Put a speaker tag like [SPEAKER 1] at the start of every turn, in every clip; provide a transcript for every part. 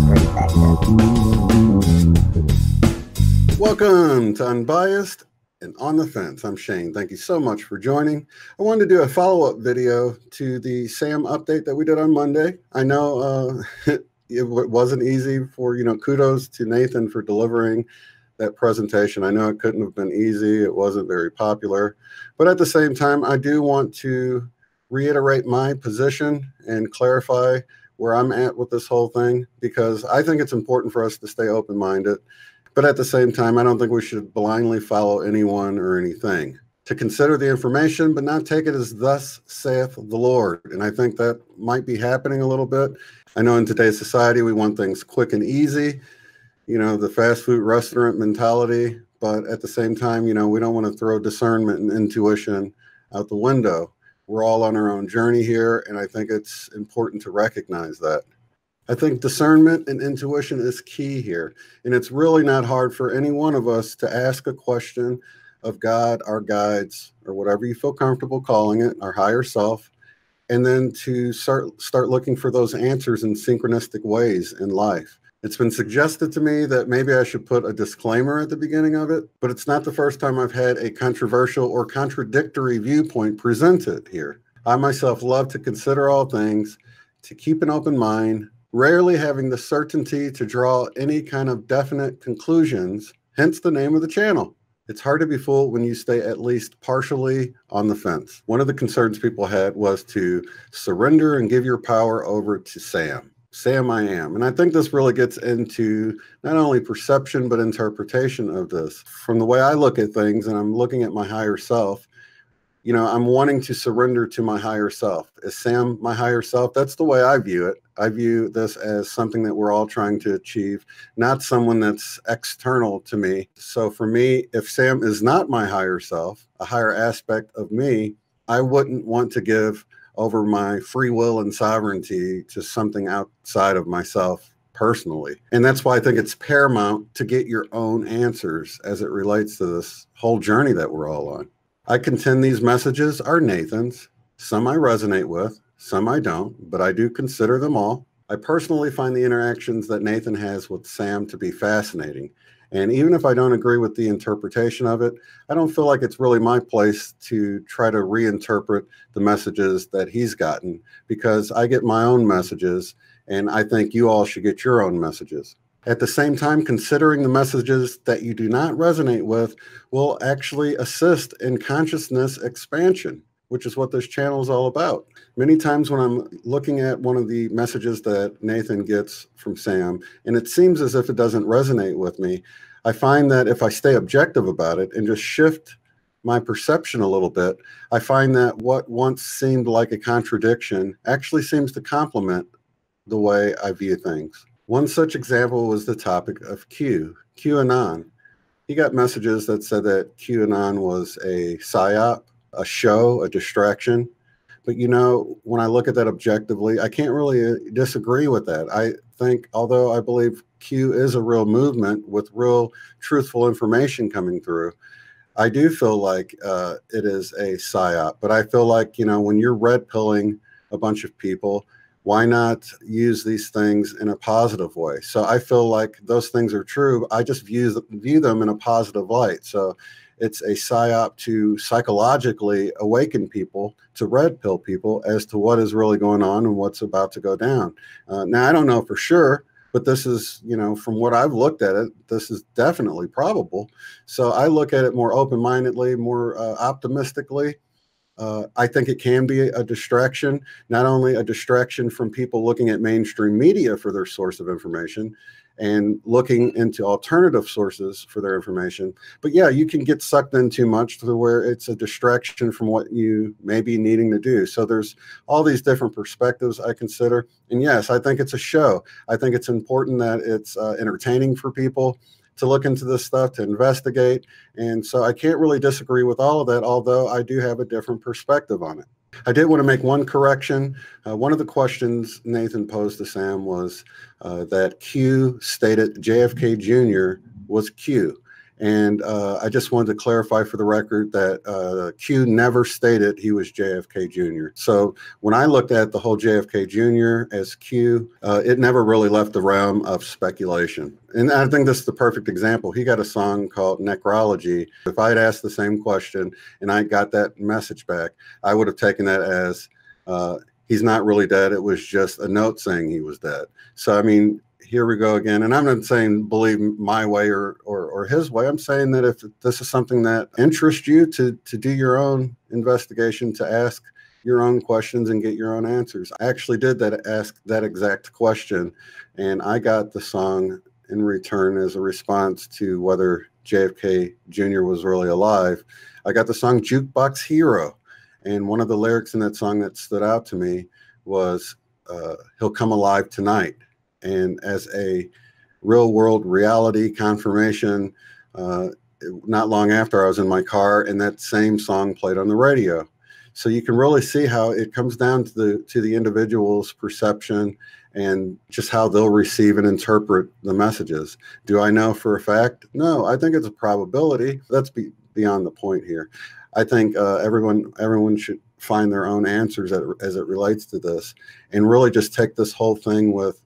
[SPEAKER 1] perspective.
[SPEAKER 2] Welcome to Unbiased and On the Fence. I'm Shane. Thank you so much for joining. I wanted to do a follow-up video to the SAM update that we did on Monday. I know it wasn't easy for, kudos to Nathan for delivering that presentation. I know it couldn't have been easy. It wasn't very popular. But at the same time, I do want to reiterate my position and clarify where I'm at with this whole thing, because I think it's important for us to stay open-minded. But at the same time, I don't think we should blindly follow anyone or anything. To consider the information, but not take it as thus saith the Lord. And I think that might be happening a little bit. I know in today's society, we want things quick and easy, the fast food restaurant mentality. But at the same time, we don't want to throw discernment and intuition out the window. We're all on our own journey here, and I think it's important to recognize that. I think discernment and intuition is key here, and it's really not hard for any one of us to ask a question of God, our guides, or whatever you feel comfortable calling it, our higher self, and then to start looking for those answers in synchronistic ways in life. It's been suggested to me that maybe I should put a disclaimer at the beginning of it, but it's not the first time I've had a controversial or contradictory viewpoint presented here. I myself love to consider all things, to keep an open mind, rarely having the certainty to draw any kind of definite conclusions, hence the name of the channel. It's hard to be fooled when you stay at least partially on the fence. One of the concerns people had was to surrender and give your power over to Sam. Sam I am. And I think this really gets into not only perception, but interpretation of this. From the way I look at things, and I'm looking at my higher self, I'm wanting to surrender to my higher self. Is Sam my higher self? That's the way I view it. I view this as something that we're all trying to achieve, not someone that's external to me. So for me, if Sam is not my higher self, a higher aspect of me, I wouldn't want to give over my free will and sovereignty to something outside of myself personally. And that's why I think it's paramount to get your own answers as it relates to this whole journey that we're all on. I contend these messages are Nathan's. Some I resonate with, some I don't, but I do consider them all. I personally find the interactions that Nathan has with Sam to be fascinating. And even if I don't agree with the interpretation of it, I don't feel like it's really my place to try to reinterpret the messages that he's gotten, because I get my own messages, and I think you all should get your own messages. At the same time, considering the messages that you do not resonate with will actually assist in consciousness expansion, which is what this channel is all about. Many times when I'm looking at one of the messages that Nathan gets from Sam, and it seems as if it doesn't resonate with me, I find that if I stay objective about it and just shift my perception a little bit, I find that what once seemed like a contradiction actually seems to complement the way I view things. One such example was the topic of QAnon. He got messages that said that QAnon was a psyop, a show, a distraction. But when I look at that objectively, I can't really disagree with that. I think, although I believe Q is a real movement with real truthful information coming through, I do feel like it is a psyop. But I feel like, when you're red pilling a bunch of people, why not use these things in a positive way? So I feel like those things are true. I just view them in a positive light. So it's a psyop to psychologically awaken people, to red pill people as to what is really going on and what's about to go down. Now, I don't know for sure, but this is, from what I've looked at it, this is definitely probable. So I look at it more open-mindedly, more optimistically. I think it can be a distraction, not only a distraction from people looking at mainstream media for their source of information and looking into alternative sources for their information, but yeah, you can get sucked in too much to where it's a distraction from what you may be needing to do. So there's all these different perspectives I consider. And yes, I think it's a show. I think it's important that it's entertaining for people to look into this stuff, to investigate. And so I can't really disagree with all of that, although I do have a different perspective on it. I did want to make one correction. One of the questions Nathan posed to Sam was that Q stated JFK Jr. was Q. And I just wanted to clarify for the record that Q never stated he was JFK Jr. So when I looked at the whole JFK Jr. as Q, it never really left the realm of speculation. And I think this is the perfect example. He got a song called Necrology. If I had asked the same question and I got that message back, I would have taken that as he's not really dead. It was just a note saying he was dead. So, I mean, here we go again. And I'm not saying believe my way or his way. I'm saying that if this is something that interests you to do your own investigation, to ask your own questions and get your own answers. I actually did ask that exact question, and I got the song in return as a response to whether JFK Jr. was really alive. I got the song Jukebox Hero, and one of the lyrics in that song that stood out to me was, he'll come alive tonight. And as a real world reality confirmation, not long after I was in my car and that same song played on the radio. So you can really see how it comes down to the individual's perception and just how they'll receive and interpret the messages. Do I know for a fact? No, I think it's a probability. That's beyond the point here. I think everyone should find their own answers as it relates to this, and really just take this whole thing with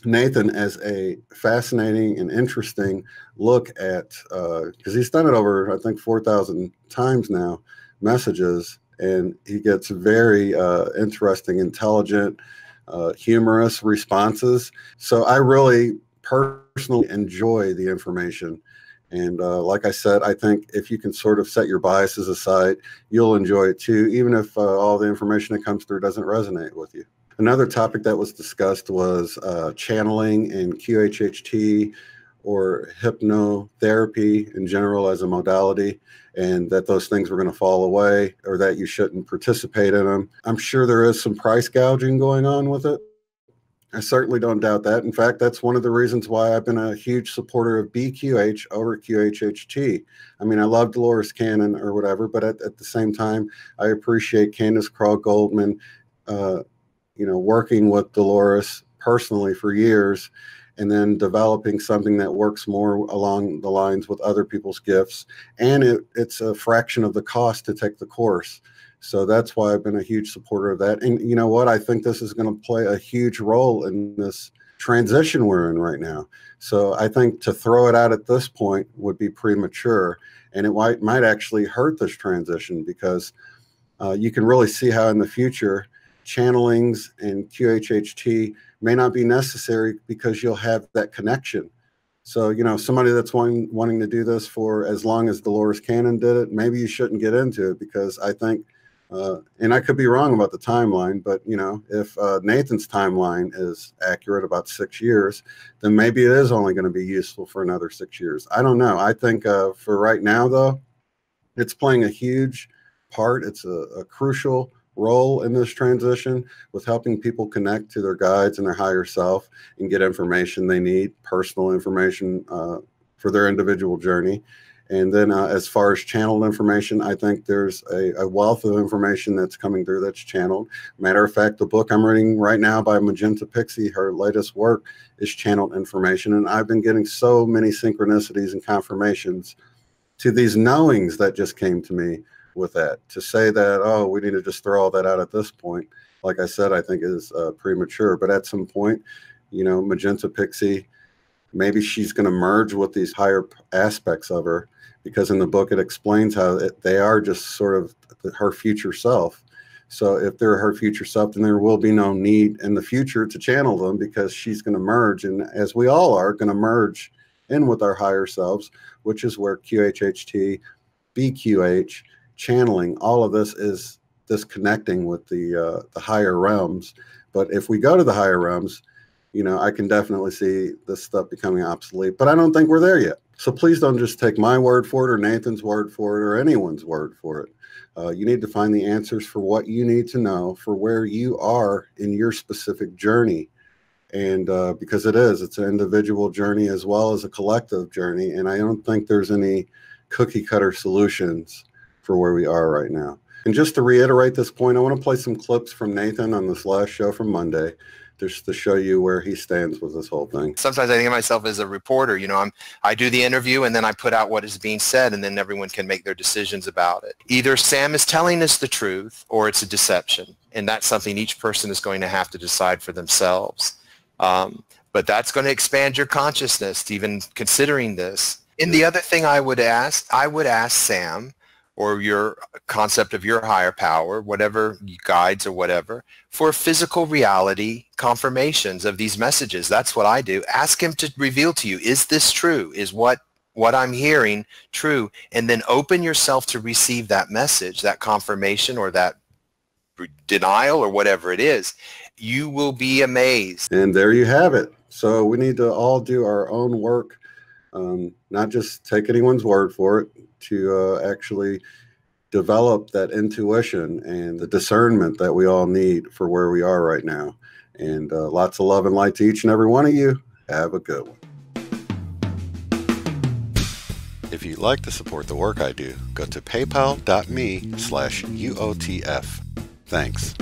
[SPEAKER 2] Nathan as a fascinating and interesting look at, because he's done it over, I think, 4,000 times now, messages, and he gets very interesting, intelligent, humorous responses. So I really personally enjoy the information. And like I said, I think if you can sort of set your biases aside, you'll enjoy it too, even if all the information that comes through doesn't resonate with you. Another topic that was discussed was channeling and QHHT or hypnotherapy in general as a modality, and that those things were going to fall away or that you shouldn't participate in them. I'm sure there is some price gouging going on with it. I certainly don't doubt that. In fact, that's one of the reasons why I've been a huge supporter of BQH over QHHT. I mean, I love Dolores Cannon or whatever, but at the same time, I appreciate Candace Craw-Goldman, working with Dolores personally for years, and then developing something that works more along the lines with other people's gifts. And it's a fraction of the cost to take the course. So that's why I've been a huge supporter of that. And you know what? I think this is going to play a huge role in this transition we're in right now. So I think to throw it out at this point would be premature, and it might actually hurt this transition, because you can really see how in the future channelings and QHHT may not be necessary because you'll have that connection. So, somebody that's wanting to do this for as long as Dolores Cannon did it, maybe you shouldn't get into it, because I think, and I could be wrong about the timeline, but, if Nathan's timeline is accurate, about 6 years, then maybe it is only going to be useful for another 6 years. I don't know. I think for right now, though, it's playing a huge part. It's a crucial role in this transition with helping people connect to their guides and their higher self and get information they need, personal information for their individual journey. And then as far as channeled information, I think there's a wealth of information that's coming through that's channeled. Matter of fact, the book I'm reading right now by Magenta Pixie, her latest work, is channeled information. And I've been getting so many synchronicities and confirmations to these knowings that just came to me with that. To say that, oh, we need to just throw all that out at this point, like I said, I think is premature. But at some point, Magenta Pixie, maybe she's going to merge with these higher aspects of her, because in the book it explains how they are just sort of her future self. So if they're her future self, then there will be no need in the future to channel them, because she's going to merge, and as we all are going to merge in with our higher selves, which is where QHHT, BQH, channeling, all of this is this connecting with the higher realms. But if we go to the higher realms, I can definitely see this stuff becoming obsolete, but I don't think we're there yet. So please don't just take my word for it or Nathan's word for it or anyone's word for it. You need to find the answers for what you need to know for where you are in your specific journey. And because it's an individual journey as well as a collective journey. And I don't think there's any cookie cutter solutions for where we are right now. And just to reiterate this point, I want to play some clips from Nathan on this last show from Monday just to show you where he stands with this whole thing.
[SPEAKER 1] Sometimes I think of myself as a reporter. I do the interview and then I put out what is being said, and then everyone can make their decisions about it. Either Sam is telling us the truth or it's a deception, and that's something each person is going to have to decide for themselves. But that's going to expand your consciousness, even considering this. And the other thing I would ask Sam, or your concept of your higher power, whatever guides or whatever, for physical reality confirmations of these messages. That's what I do. Ask him to reveal to you, is this true? Is what I'm hearing true? And then open yourself to receive that message, that confirmation or that denial or whatever it is. You will be amazed.
[SPEAKER 2] And there you have it. So we need to all do our own work, not just take anyone's word for it, to actually develop that intuition and the discernment that we all need for where we are right now. And lots of love and light to each and every one of you. Have a good one. If you'd like to support the work I do, go to paypal.me/UOTF. Thanks.